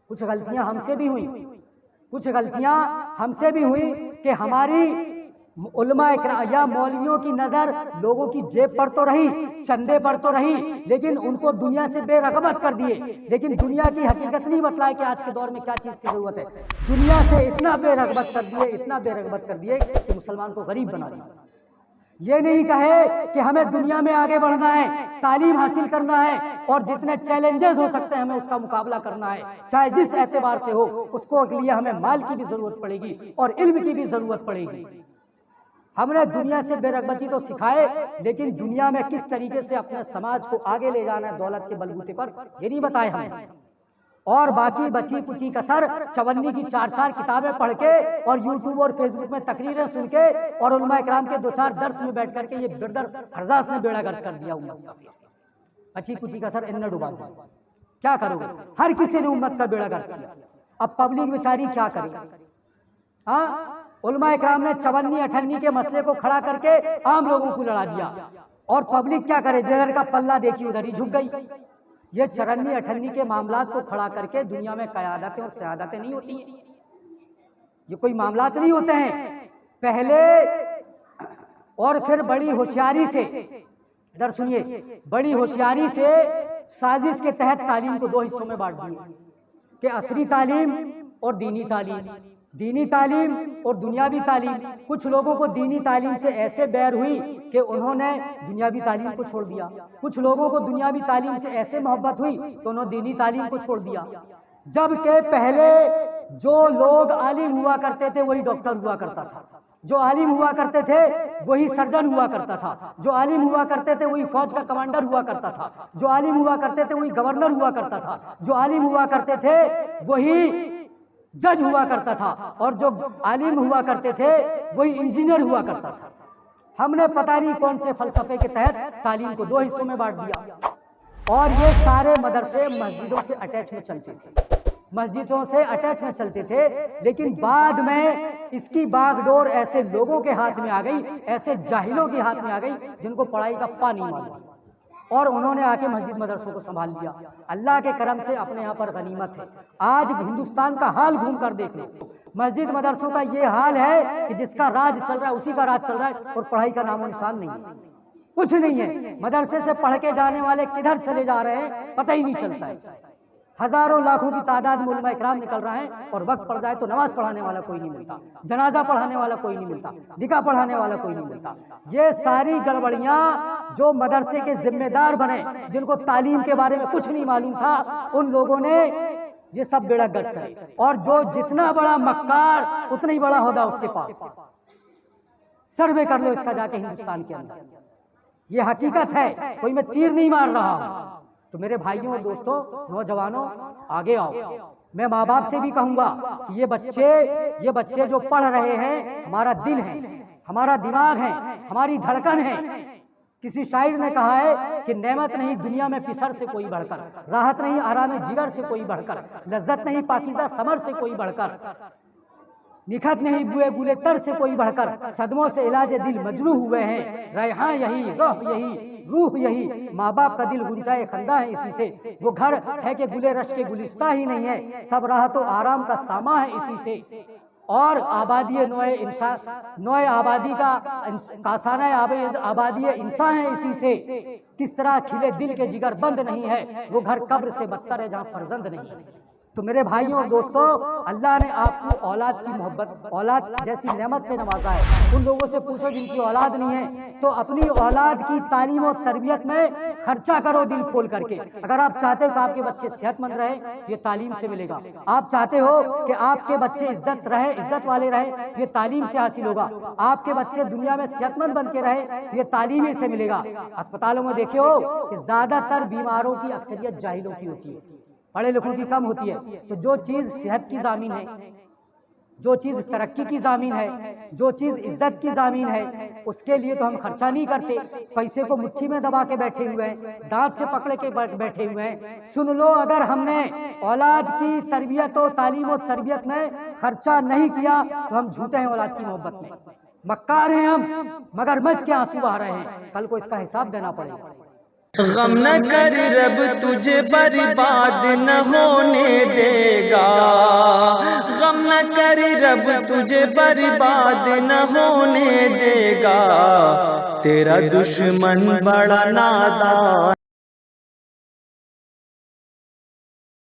कुछ गलतियां हमसे भी हुई, कुछ गलतियां हमसे भी हुई कि हमारी उलमा इकराम या मौलवियों की नजर लोगों की जेब पर तो रही, चंदे पर तो रही, लेकिन उनको दुनिया से बेरगबत कर दिए। लेकिन दुनिया की हकीकत नहीं बतलाए कि आज के दौर में क्या चीज की जरूरत है। दुनिया से इतना बेरगबत कर दिए, इतना बेरगबत कर दिए कि मुसलमान को गरीब बना दिया। ये नहीं कहे कि हमें दुनिया में आगे बढ़ना है, तालीम हासिल करना है और जितने चैलेंजेस हो सकते हैं हमें उसका मुकाबला करना है, चाहे जिस एतबार से हो। उसको के लिए हमें माल की भी जरूरत पड़ेगी और इल्म की भी जरूरत पड़ेगी। हमने दुनिया से बेरगबती तो सिखाए, लेकिन दुनिया में किस तरीके से अपने समाज को आगे ले जाना है दौलत के बलबूते पर, ये नहीं बताए हमें। और बाकी बची कुची कसर चवन्नी की 4-4 किताबें पढ़ के और यूट्यूब और फेसबुक में तकरीरें सुन के और उलमा इकराम के 2-4 दर्स में बैठ करके ये बिरदर हरजास ने बेड़ा गर्क कर दिया उम्मत का। बची कुची कसर इन्हें डुबा दिया। क्या करोगे? हर किसी ने उम्मत का बेड़ा गर्क किया। अब पब्लिक बेचारी क्या करे? हाँ, उलमा इकराम ने चवन्नी अठन्नी के मसले को खड़ा करके आम लोगों को लड़ा दिया और पब्लिक क्या करे? जिधर का पल्ला देखी उधर ही झुक गई। ये चरन्नी अठन्नी के मामलात को खड़ा करके दुनिया में क़यादतें और सयादतें नहीं होती हैं। ये कोई मामलात नहीं होते हैं। पहले और फिर बड़ी होशियारी से, इधर सुनिए, बड़ी होशियारी से साजिश के तहत तालीम को 2 हिस्सों में बांट दिए कि असरी तालीम और दीनी तालीम, दीनी तालीम और दुनियावी तालीम। कुछ लोगों को दीनी तालीम से ऐसे बैर हुई कि उन्होंने दुनियावी तालीम को छोड़ दिया। कुछ लोगों को दुनियावी तालीम से ऐसे मोहब्बत हुई कि उन्होंने दीनी तालीम को छोड़ दिया। जबकि पहले जो लोग आलिम हुआ करते थे वही डॉक्टर हुआ करता था, जो आलिम हुआ करते थे वही सर्जन हुआ करता था, जो आलिम हुआ करते थे वही फौज का कमांडर हुआ करता था, जो आलिम हुआ करते थे वही गवर्नर हुआ करता था, जो आलिम हुआ करते थे वही जज हुआ करता था, और जो आलिम हुआ करते थे वही इंजीनियर हुआ करता था। हमने पता नहीं कौन से फलसफे के तहत तालीम को 2 हिस्सों में बांट दिया और ये सारे मदरसे मस्जिदों से अटैच में चलते थे, मस्जिदों से अटैच में चलते थे। लेकिन बाद में इसकी बागडोर ऐसे लोगों के हाथ में आ गई, ऐसे जाहिलों के हाथ में आ गई जिनको पढ़ाई का पानी मालूम, और उन्होंने आके मस्जिद मदरसों को संभाल लिया। अल्लाह के करम से अपने यहाँ पर गनीमत है। आज हिंदुस्तान का हाल घूम कर देख लो, मस्जिद मदरसों का ये हाल है कि जिसका राज चल रहा है उसी का राज चल रहा है और पढ़ाई का नामो निशान नहीं है, कुछ नहीं है। मदरसे से पढ़ के जाने वाले किधर चले जा रहे हैं पता ही नहीं चलता है। हजारों लाखों की तादाद में उलमा इकराम निकल रहा है और वक्त पड़ जाए तो नमाज पढ़ाने वाला कोई नहीं मिलता, जनाजा पढ़ाने वाला कोई नहीं मिलता, दिका पढ़ाने वाला कोई नहीं मिलता। ये सारी गड़बड़ियां जो मदरसे के जिम्मेदार बने, जिनको तालीम के बारे में कुछ नहीं मालूम था, उन लोगों ने ये सब बेड़ा गर्क करे। और जो जितना बड़ा मक्कार उतना ही बड़ा होगा उसके पास। सर्वे कर लो इसका जाके हिंदुस्तान के अंदर, ये हकीकत है, कोई मैं तीर नहीं मार रहा हूं। तो मेरे भाइयों और दोस्तों, नौजवानों, आगे आओ। मैं माँ बाप से भी कहूंगा कि ये बच्चे जो पढ़ रहे हैं, हमारा दिल है, हमारा दिमाग है, हमारी धड़कन है। किसी शायर ने कहा है कि नेमत नहीं दुनिया में पिसर से कोई बढ़कर, राहत नहीं आराम जिगर से कोई बढ़कर, लज्जत नहीं पाकीज़ा समर से कोई बढ़कर, निखत नहीं बुए बुले तर से कोई बढ़कर, सदमों से इलाज दिल मजरूह हुए हैं, रेहां यही रोह यही रूह यही, माँ बाप का दिल गुंजाए खंदा है इसी से, वो घर है कि गुले रश के गुलिस्ता ही नहीं है, सब राहत तो आराम का सामा है इसी से। और आबादी नोए आबादी का कासाना आबादी इंसान है इसी से। किस तरह खिले दिल के जिगर बंद नहीं है, वो घर कब्र से बदतर है जहाँ फर्जंद नहीं है। तो मेरे भाइयों और दोस्तों, अल्लाह ने आपको औलाद की मोहब्बत, औलाद जैसी नेमत से नवाजा है। उन लोगों से पूछो जिनकी औलाद नहीं है, तो अपनी औलाद की तालीम और तरबियत में खर्चा करो दिल खोल करके। अगर आप चाहते हो कि आपके बच्चे सेहतमंद रहे, तो ये तालीम से मिलेगा। आप चाहते हो कि आपके बच्चे इज्जत वाले रहे, तो ये तालीम से हासिल होगा। आपके बच्चे दुनिया में सेहतमंद बन के रहे, तो ये तालीम ही से मिलेगा। अस्पतालों में देखे हो कि ज्यादातर बीमारों की अक्सरियत जाहिलों की होती है, पढ़े लिखों की कम होती है। तो जो चीज सेहत की जामीन है, जो चीज तरक्की की जामीन है, जो चीज इज्जत की जामीन है, उसके लिए तो हम खर्चा नहीं करते। पैसे को मुट्ठी में दबा के बैठे हुए हैं, दांत से पकड़ के बैठे हुए हैं। सुन लो, अगर हमने औलाद की तरबियत और तालीम और तरबियत में खर्चा नहीं किया तो हम झूठे हैं औलाद की मोहब्बत में, मक्कार हैं हम, मगरमच्छ के आंसू बहा रहे हैं। कल को इसका हिसाब देना पड़ेगा। गम न कर रब तुझे बर्बाद न होने देगा, रब तुझे बर्बाद न होने देगा, तेरा दुश्मन बड़ा नादान